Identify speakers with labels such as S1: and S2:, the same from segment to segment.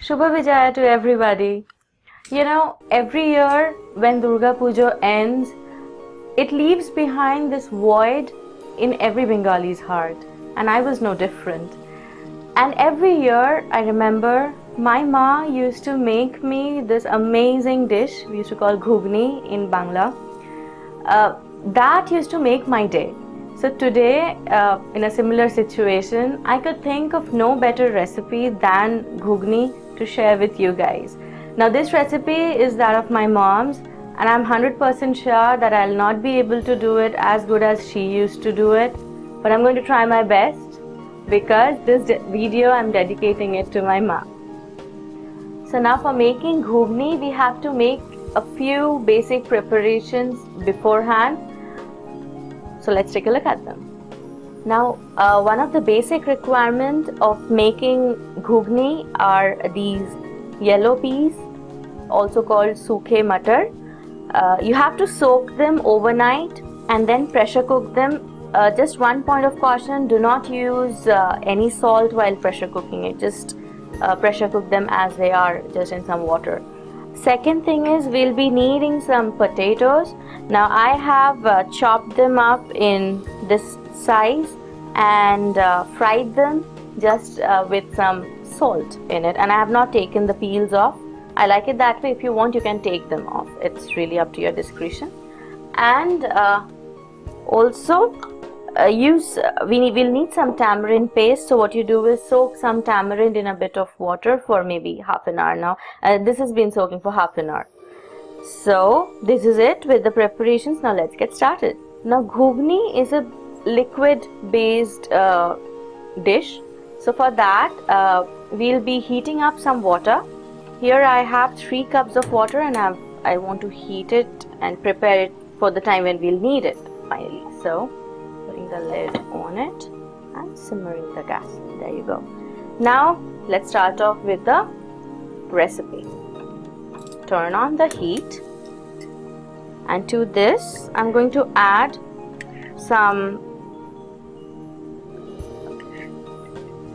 S1: Shubha Vijaya to everybody. You know, every year when Durga Pujo ends, it leaves behind this void in every Bengali's heart, and I was no different. And every year I remember my ma used to make me this amazing dish we used to call Ghugni in Bangla. That used to make my day. So today, in a similar situation, I could think of no better recipe than Ghugni to share with you guys. Now this recipe is that of my mom's, and I'm 100% sure that I'll not be able to do it as good as she used to do it, but I'm going to try my best because this video I'm dedicating it to my mom. So now for making Ghugni, we have to make a few basic preparations beforehand. So let's take a look at them. Now, one of the basic requirements of making Ghugni are these yellow peas, also called suke matar. You have to soak them overnight and then pressure cook them. Just one point of caution, do not use any salt while pressure cooking it. Just pressure cook them as they are, just in some water. Second thing is we'll be needing some potatoes. Now I have chopped them up in this size and fried them just with some salt in it, and I have not taken the peels off. I like it that way. If you want, you can take them off. It's really up to your discretion. And also we'll need some tamarind paste. So what you do is soak some tamarind in a bit of water for maybe half an hour. Now this has been soaking for half an hour. So this is it with the preparations. Now let's get started. Now Ghugni is a liquid based dish. So for that we'll be heating up some water. Here I have 3 cups of water, and I want to heat it and prepare it for the time when we'll need it finally. So putting the lid on it and simmering the gas. There you go. Now let's start off with the recipe. Turn on the heat, and to this I'm going to add some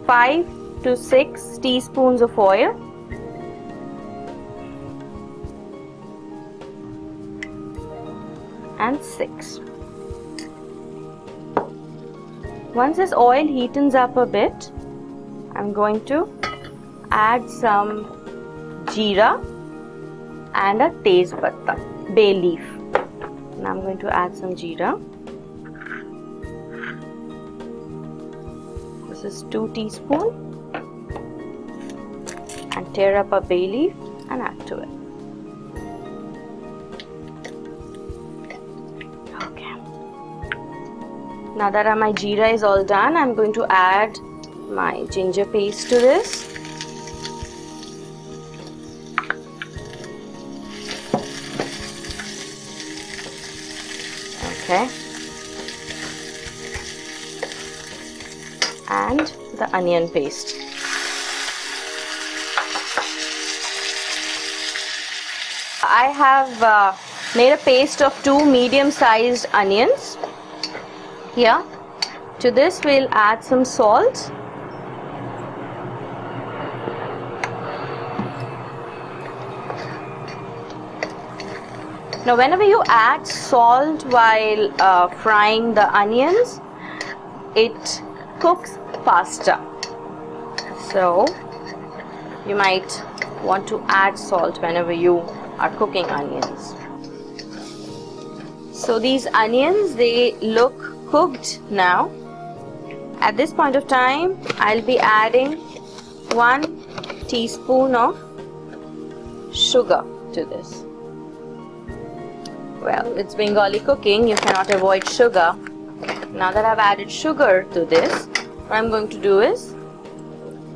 S1: 5 to 6 teaspoons of oil, and 6. Once this oil heatens up a bit, I'm going to add some jeera and a tezpatta, bay leaf. Now I'm going to add some jeera. This is 2 teaspoons, and tear up a bay leaf and add to it. Now that my jeera is all done, I'm going to add my ginger paste to this. Okay. And the onion paste. I have made a paste of 2 medium-sized onions. Here, to this we'll add some salt. Now whenever you add salt while frying the onions, it cooks faster. So you might want to add salt whenever you are cooking onions. So these onions, they look cooked now. At this point of time, I'll be adding 1 teaspoon of sugar to this. Well, it's Bengali cooking, you cannot avoid sugar. Now that I've added sugar to this, what I'm going to do is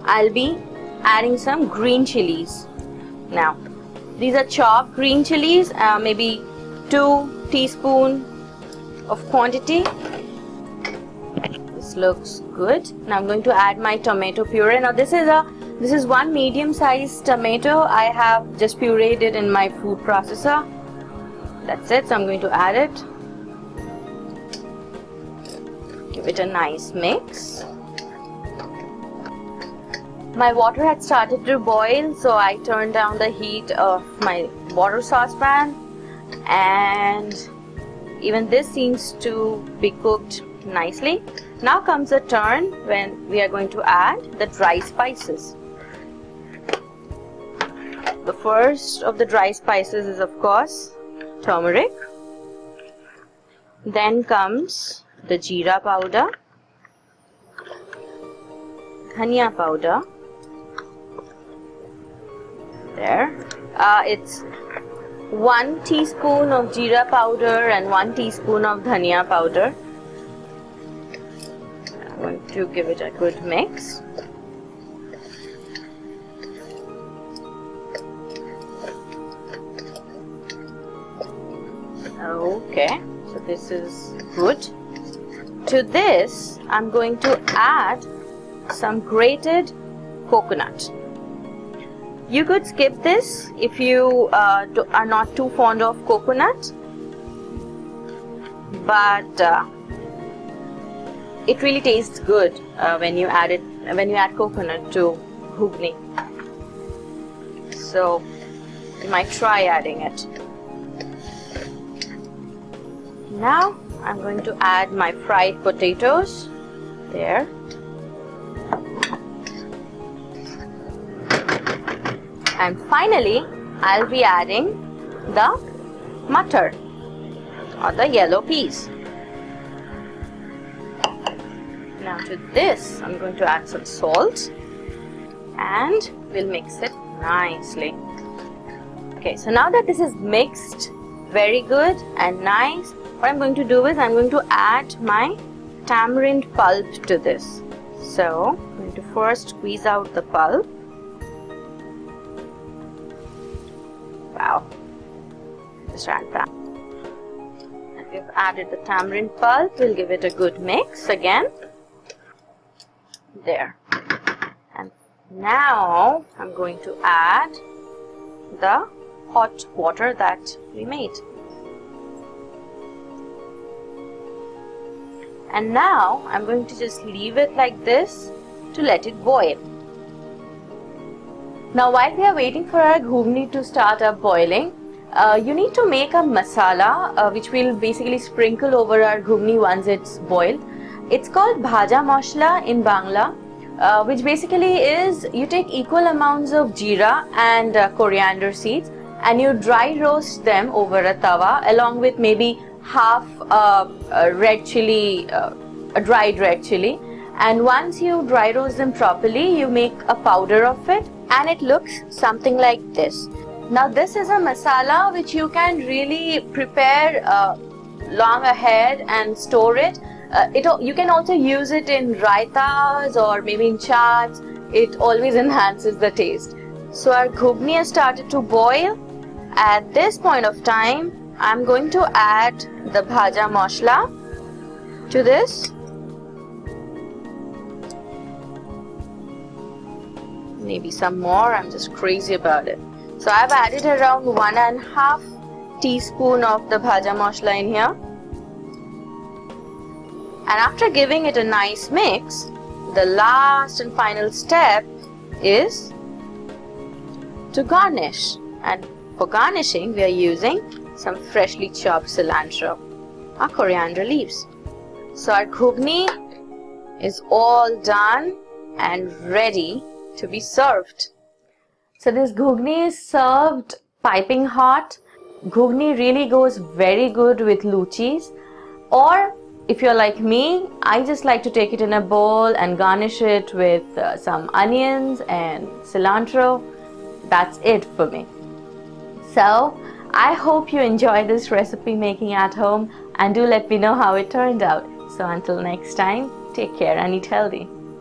S1: I'll be adding some green chillies. Now these are chopped green chillies, maybe 2 teaspoons of quantity. This looks good. Now I'm going to add my tomato puree. Now this is 1 medium-sized tomato. I have just pureed it in my food processor. That's it. So I'm going to add it. Give it a nice mix. My water had started to boil, so I turned down the heat of my water saucepan, and even this seems to be cooked nicely. Now comes the turn when we are going to add the dry spices. The first of the dry spices is, of course, turmeric. Then comes the jeera powder, dhaniya powder. There. It's 1 teaspoon of jeera powder and 1 teaspoon of dhaniya powder. I'm going to give it a good mix. Okay, so this is good. To this, I'm going to add some grated coconut. You could skip this if you are not too fond of coconut, but it really tastes good when you add coconut to Ghugni. So you might try adding it. Now I'm going to add my fried potatoes there. And finally, I'll be adding the matar or the yellow peas. Now to this, I'm going to add some salt and we'll mix it nicely. Okay, so now that this is mixed very good and nice, what I'm going to do is I'm going to add my tamarind pulp to this. So I'm going to first squeeze out the pulp. Wow, just add that. And we've added the tamarind pulp. We'll give it a good mix again. There. And now I'm going to add the hot water that we made. And now I'm going to just leave it like this to let it boil. Now while we are waiting for our Ghugni to start up boiling, you need to make a masala which will basically sprinkle over our Ghugni once it's boiled. It's called bhaja masala in Bangla, which basically is you take equal amounts of jeera and coriander seeds and you dry roast them over a tawa along with maybe half a red chilli, a dried red chilli. And once you dry roast them properly, you make a powder of it and it looks something like this. Now this is a masala which you can really prepare long ahead and store it. You can also use it in raitas or maybe in chaats. It always enhances the taste. So our Ghugni has started to boil. At this point of time, I'm going to add the bhaja masala to this. Maybe some more, I'm just crazy about it. So I've added around 1.5 teaspoon of the bhaja masala in here. And after giving it a nice mix, the last and final step is to garnish. And for garnishing, we are using some freshly chopped cilantro or coriander leaves. So our Ghugni is all done and ready to be served. So this Ghugni is served piping hot. Ghugni really goes very good with luchis, or if you're like me, I just like to take it in a bowl and garnish it with some onions and cilantro. That's it for me. So I hope you enjoy this recipe making at home and do let me know how it turned out. So until next time, take care and eat healthy.